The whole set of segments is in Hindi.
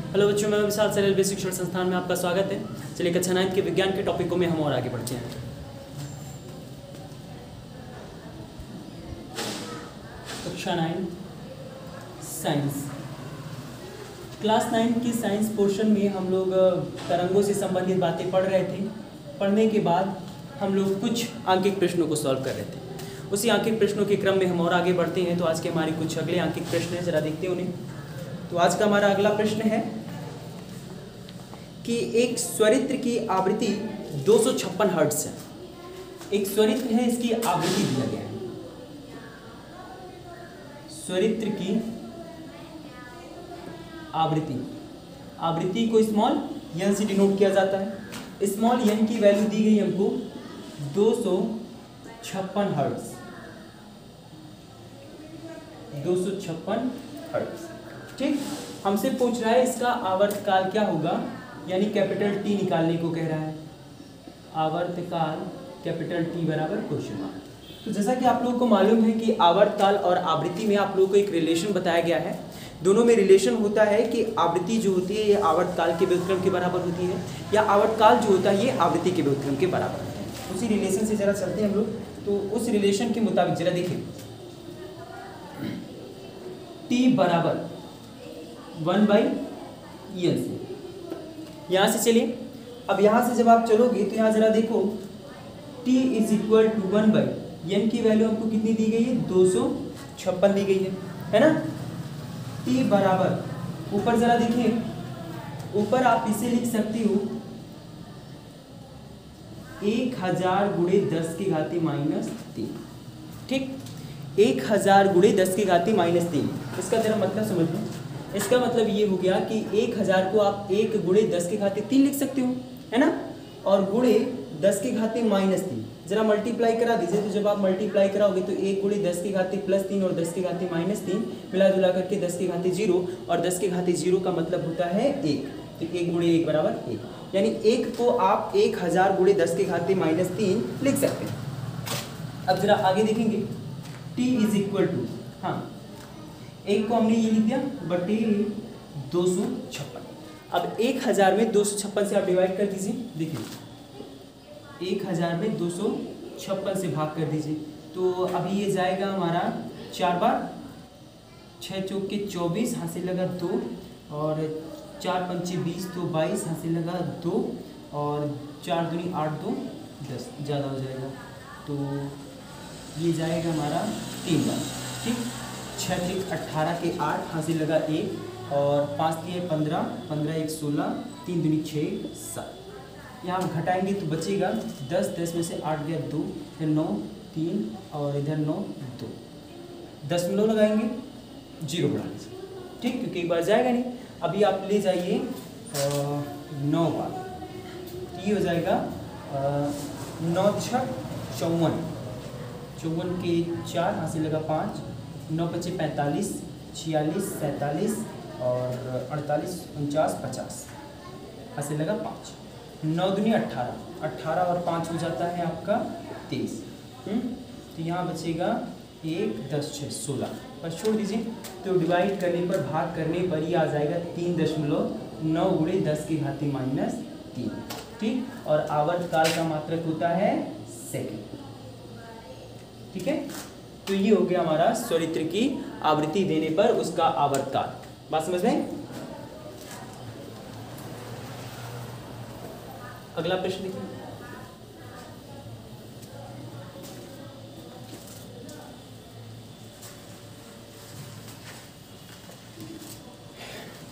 हेलो बच्चों, मैं विशाल सर रेलवे शिक्षण संस्थान में आपका स्वागत है। चलिए कक्षा 9 के विज्ञान के टॉपिकों में हम और आगे बढ़ते हैं। कक्षा 9 साइंस, क्लास 9 की साइंस पोर्शन में हम लोग तरंगों से संबंधित बातें पढ़ रहे थे। पढ़ने के बाद हम लोग कुछ आंकिक प्रश्नों को सॉल्व कर रहे थे। उसी आंकिक प्रश्नों के क्रम में हम और आगे बढ़ते हैं। तो आज के हमारे कुछ अगले आंकिक प्रश्न हैं, जरा देखते हैं उन्हें। तो आज का हमारा अगला प्रश्न है कि एक स्वरित्र की आवृत्ति 256 हर्ट्ज है। एक स्वरित्र है, इसकी आवृत्ति दिया गया है। स्वरित्र की आवृत्ति को स्मॉल एन से डिनोट किया जाता है। स्मॉल एन की वैल्यू दी गई हमको 256 हर्ट्ज। 256 हर्ट्ज, ठीक। हमसे पूछ रहा है इसका आवर्तकाल क्या होगा, यानी कैपिटल टी निकालने को कह रहा है। आवर्तकाल कैपिटल टी बराबर क्वेश्चन मार्क। तो जैसा कि आप लोगों को मालूम है कि आवर्तकाल और आवृत्ति में आप लोगों को एक रिलेशन बताया गया है। दोनों में रिलेशन होता है कि आवृत्ति जो होती है ये आवर्तकाल के व्युत्क्रम के बराबर होती है, या आवर्तकाल जो होता है ये आवृत्ति के व्युत्क्रम के बराबर होता है। उसी रिलेशन से जरा चलते हैं हम लोग। तो उस रिलेशन के मुताबिक जरा देखिए, टी बराबर 1/n से यहाँ से चलिए। अब यहाँ से जब आप चलोगे तो यहाँ जरा देखो, t is equal to 1/n की वैल्यू हमको कितनी दी गई है, 256 दी गई है ना। t बराबर, ऊपर जरा देखिए, ऊपर आप इसे लिख सकते हो 1000 गुणे 10 की घाती -3, ठीक। 1000 गुणे 10 की घाती -3, इसका जरा मतलब समझ लो। इसका मतलब ये हो गया कि 1000 को आप 1 गुणे 10 की घाती 3 लिख सकते हो, है ना। और गुणे 10 की घाती -3 जरा मल्टीप्लाई करा दीजिए। तो जब आप मल्टीप्लाई कराओगे तो 1 गुणे 10 की घाती +3 और 10 की घाती -3 मिला जुला करके 10 की घाती 0, और 10 की घाती 0 का मतलब होता है 1। तो 1 गुणे 1 बराबर 1, यानी 1 को आप 1000 गुणे 10 की घाती -3 लिख सकते हैं। अब जरा आगे देखेंगे, t इज इक्वल टू, हाँ, 1 को हमने ये लिख दिया बटे 256। अब 1000 में 256 से आप डिवाइड कर दीजिए। देखिए 1000 में 256 से भाग कर दीजिए, तो अभी ये जाएगा हमारा 4 बार, 6 चौके 24, हाथ से लगा 2, और 4 पंचे 20 तो 22, हाथ से लगा 2, और 4 दूनी 8 2 10, ज़्यादा हो जाएगा। तो ये जाएगा हमारा 3 बार, ठीक। 6 त्रिक 18 के 8, हाथ से लगा 1, और 5 3 15, 15 1 16, 3 दूनी 6 7। यहाँ हम घटाएंगे तो बचेगा 10, 10 में से 8 गया 2, फिर 9 3, और इधर 9 2, 10 लगाएंगे, 0 बढ़ा लीजिए, ठीक, क्योंकि एक बार जाएगा नहीं। अभी आप ले जाइए 9 बार, तो ये हो जाएगा 9 6 54, 54 के 4, हाथ से लगा 5, 9 5 45, 46 47, और 48 49 50, हाथ से लगा 5, 9 दूनी 18, 18 और 5 हो जाता है आपका 23। तो यहाँ बचेगा 1 10 6 16, बस छोड़ दीजिए। तो डिवाइड करने पर, भाग करने पर ये आ जाएगा 3.9 गुणे 10 की घाती -3, ठीक। और आवर्तकाल का मात्रक होता है सेकंड, ठीक है। तो ये हो गया हमारा स्वरित्र की आवृत्ति देने पर उसका आवर्तकाल। बात समझ में? अगला प्रश्न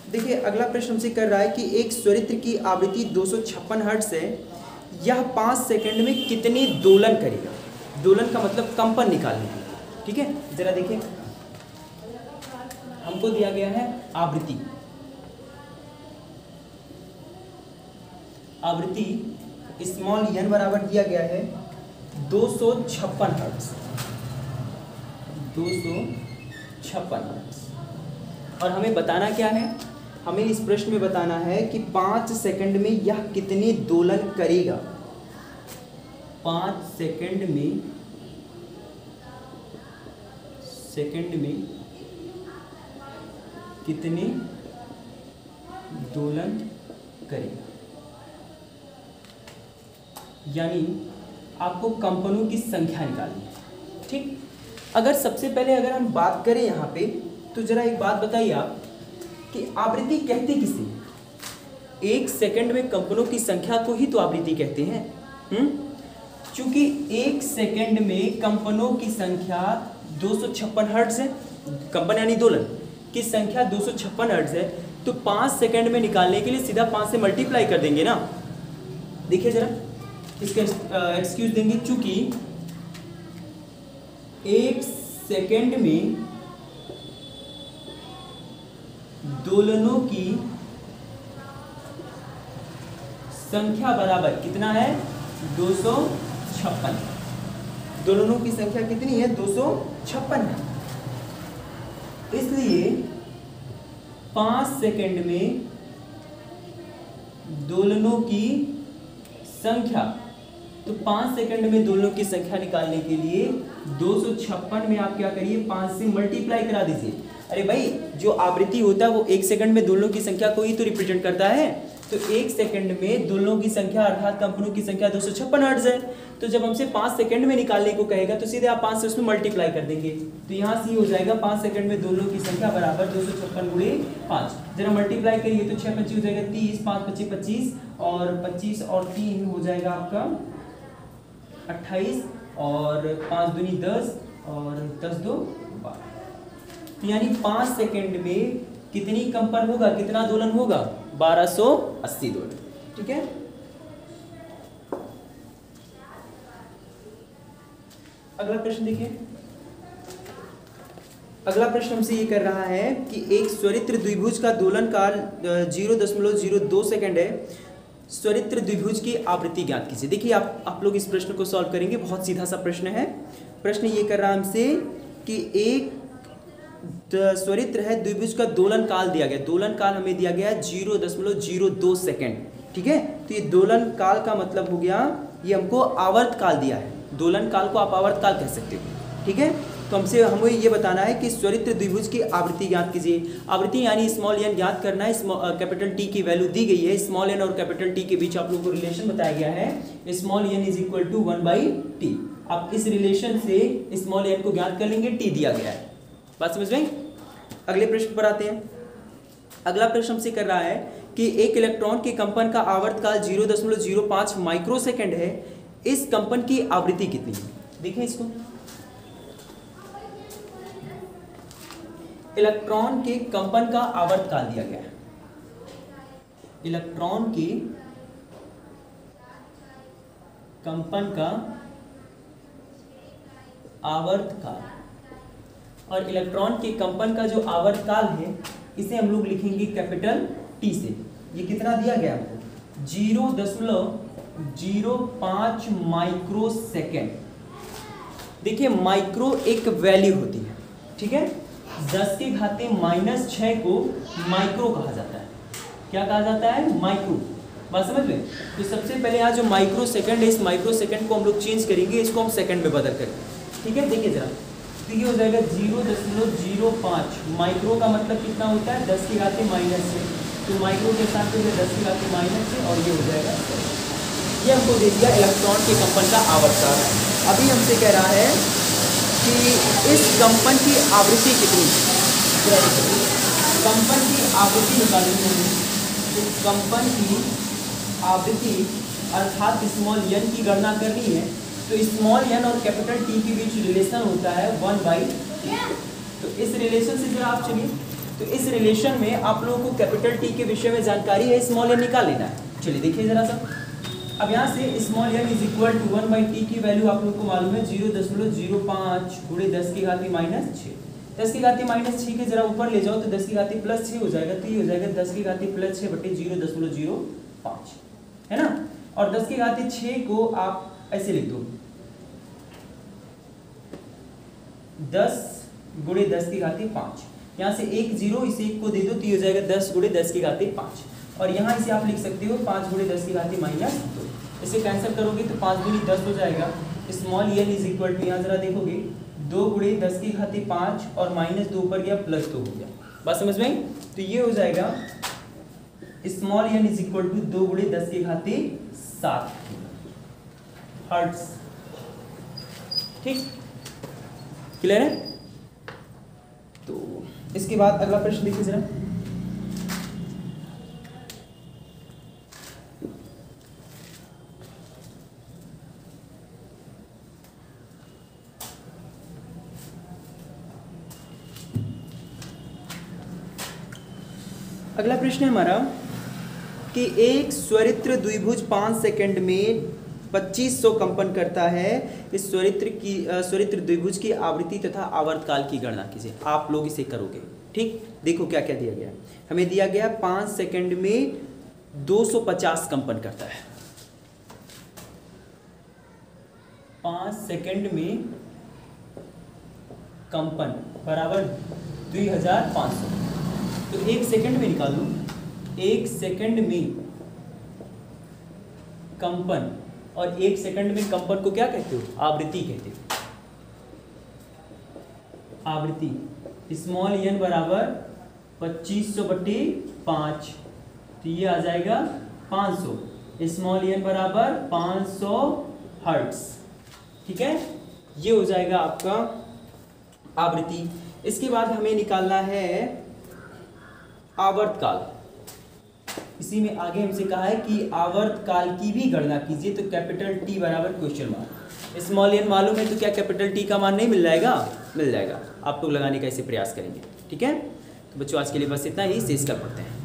देखिए, अगला प्रश्न हमसे कर रहा है कि एक स्वरित्र की आवृत्ति 256 हर्ट्ज है, यह 5 सेकंड में कितने दोलन करेगा। दोलन का मतलब कंपन निकालने की, ठीक है। जरा देखिए, हमको दिया गया है आवृत्ति स्मॉल n बराबर दिया गया है 256 हर्ट्ज, 256 हर्ट्ज। और हमें बताना क्या है, हमें इस प्रश्न में बताना है कि 5 सेकंड में यह कितने दोलन करेगा। 5 सेकंड में कितने दोलन करेगा। यानी आपको कंपनों की संख्या निकालनी है। ठीक, अगर सबसे पहले अगर हम बात करें यहाँ पे, तो जरा एक बात बताइए आप कि आवृत्ति कहते किसे? एक सेकंड में कंपनों की संख्या को ही तो आवृत्ति कहते हैं। चूंकि एक सेकंड में कंपनों की संख्या 256 हर्ट्ज है, कंपन यानी दोलन की संख्या 256 हर्ट्ज है, तो 5 सेकंड में निकालने के लिए सीधा 5 से मल्टीप्लाई कर देंगे ना। देखिए जरा इसका एक्सक्यूज देंगे, चूंकि एक सेकंड में दोलनों की संख्या बराबर कितना है? 256। दोलनों की संख्या कितनी है? 256 है। इसलिए 5 सेकंड में दोलनों की संख्या, तो 5 सेकंड में दोलनों की संख्या निकालने के लिए 256 में आप क्या करिए? 5 से मल्टीप्लाई करा दीजिए। अरे भाई, जो आवृत्ति होता है वो एक सेकंड में दोलनों की संख्या को ही तो रिप्रेजेंट करता है। तो एक सेकंड में दोलनों की संख्या अर्थात कंपनों की संख्या 256 हर्ट्ज है। तो जब हमसे 5 सेकंड में निकालने को कहेगा तो सीधे आप 5 से उसमें मल्टीप्लाई कर देंगे। तो यहाँ से हो जाएगा 5 सेकंड में दोलनों की संख्या बराबर 256 गुणे 5। जरा मल्टीप्लाई करिए तो 6 25 हो जाएगा 30, 5 25 25 और 25 और 3 हो जाएगा आपका 28 और 5 दूनी 10 और 10 दो 12। यानी 5 सेकंड में कितनी कंपन होगा, कितना दोलन होगा? 1280 दोलन। ठीक है, अगला प्रश्न देखिए। अगला प्रश्न हमसे ये कर रहा है कि एक स्वरित्र द्विभुज का दोलन काल 0.02 सेकंड है। स्वरित्र द्विभुज की आवृत्ति ज्ञात कीजिए। देखिए आप लोग इस प्रश्न को सॉल्व करेंगे, बहुत सीधा सा प्रश्न है। प्रश्न ये कर रहा है हमसे कि एक स्वरित्र है, द्विभुज का दोलन काल दिया गया। दोलन काल हमें दिया गया 0.02 सेकंड। ठीक है, तो ये दोलन काल का मतलब हो गया, ये हमको आवर्त काल दिया है। दोलन काल को आप आवर्त काल कह सकते हो। ठीक है, तो हमसे हमें ये बताना है कि स्वरित्र द्विभुज की आवृत्ति ज्ञात कीजिए। आवृत्ति यानी स्मॉल एन ज्ञात करना है। कैपिटल टी की वैल्यू दी गई है। स्मॉल एन और कैपिटल टी के बीच आप लोगों को रिलेशन बताया गया है, small n is equal to 1/t। आप इस रिलेशन से स्मॉल एन को ज्ञात कर लेंगे, टी दिया गया है। बात समझ में? अगले प्रश्न पर आते हैं। अगला प्रश्न हमसे कर रहा है कि एक इलेक्ट्रॉन के कंपन का आवर्तकाल 0.05 माइक्रोसेकंड है। इस कंपन की आवृत्ति कितनी है? देखें इसको, इलेक्ट्रॉन के कंपन का आवर्तकाल दिया गया है। इलेक्ट्रॉन के कंपन का आवर्तकाल, और इलेक्ट्रॉन के कंपन का जो आवर्तकाल है इसे हम लोग लिखेंगे कैपिटल टी से। ये कितना दिया गया हमको? 0.05 माइक्रो सेकेंड। देखिए माइक्रो एक वैल्यू होती है। ठीक है, 10 की घाते -6 को माइक्रो कहा जाता है। क्या कहा जाता है? माइक्रो। बात समझ में? तो सबसे पहले यहाँ जो माइक्रो सेकंड है, इस माइक्रो सेकंड को हम लोग चेंज करेंगे, इसको हम सेकंड में बदल करेंगे। ठीक है, देखिए जरा, तो ये हो जाएगा 0.05 माइक्रो का मतलब कितना होता है? 10 की घाते -6। तो माइक्रो के साथ जो है 10 की घाते -6 और ये हो जाएगा। ये हमको दे दिया इलेक्ट्रॉन के कंपन का आवर्तकाल। अभी हमसे कह रहा है कि इस कंपन की आवृत्ति कितनी है। कंपन की आवृत्ति निकालनी है। तो कंपन की आवृत्ति अर्थात स्मॉल एन की गणना करनी है। तो स्मॉल एन और कैपिटल टी के बीच रिलेशन होता है 1/t। तो इस रिलेशन से जरा आप चलिए, तो इस रिलेशन में आप लोगों को कैपिटल टी के विषय में जानकारी है, स्मॉल एन निकाल लेना है। चलिए देखिए जरा सा, अब यहाँ से small n is equal to 1/t की वैल्यू आप लोग को मालूम है 0.05 गुणे 10 की घाती -6। 10 की घाती -6 के जरा ऊपर ले जाओ तो 10 की घाती +6 हो जाएगा। तो ये हो जाएगा 10 की घाती +6 बटे 0.05, है ना। और 10 की घाती 6 को आप ऐसे लिख दो, 10 गुणे 10 की घाती 5। यहाँ से 1 0 इसे 1 को दे दो तो ये हो जाएगा 10 गुणे 10 की घाती 5। और यहाँ इसे आप लिख सकते हो 5 गुणे 10 की घाती -2। इसे कैंसिल करोगे तो 5 गुणी 10 हो जाएगा। Small n is equal to, यहाँ जरा देखोगे 2 गुणे 10 की घाती 5 और -2 ऊपर गया +2 हो गया। बात समझ में? तो ये हो जाएगा small n is equal to 2 गुणे 10 की घाती 7 हर्ट्ज। ठीक, क्लियर है? तो इसके बाद अगला प्रश्न देखिए जरा। अगला प्रश्न है हमारा कि एक स्वरित्र द्विभुज 5 सेकंड में 2500 कंपन करता है। इस स्वरित्र द्विभुज की आवृत्ति तथा आवर्तकाल की गणना कीजिए। आप लोग इसे करोगे। ठीक, देखो क्या क्या दिया गया है। हमें दिया गया 5 सेकंड में 250 कंपन करता है। 5 सेकंड में कंपन बराबर 2500। तो 1 सेकंड में निकाल लो। 1 सेकंड में कंपन, और 1 सेकंड में कंपन को क्या कहते हो? आवृत्ति कहते हो। आवृत्ति स्मॉल n बराबर 2500/5, तो ये आ जाएगा 500। स्मॉल n बराबर 500 हर्ट्ज। ठीक है, ये हो जाएगा आपका आवृत्ति। इसके बाद हमें निकालना है आवर्तकाल। इसी में आगे हमसे कहा है कि आवर्तकाल की भी गणना कीजिए। तो कैपिटल T बराबर क्वेश्चन मार्क। स्मॉल n मालूम है तो क्या कैपिटल T का मान नहीं मिल जाएगा? मिल जाएगा। आप लोग लगाने का इसे प्रयास करेंगे। ठीक है, तो बच्चों आज के लिए बस इतना ही। शेष कल पढ़ते हैं।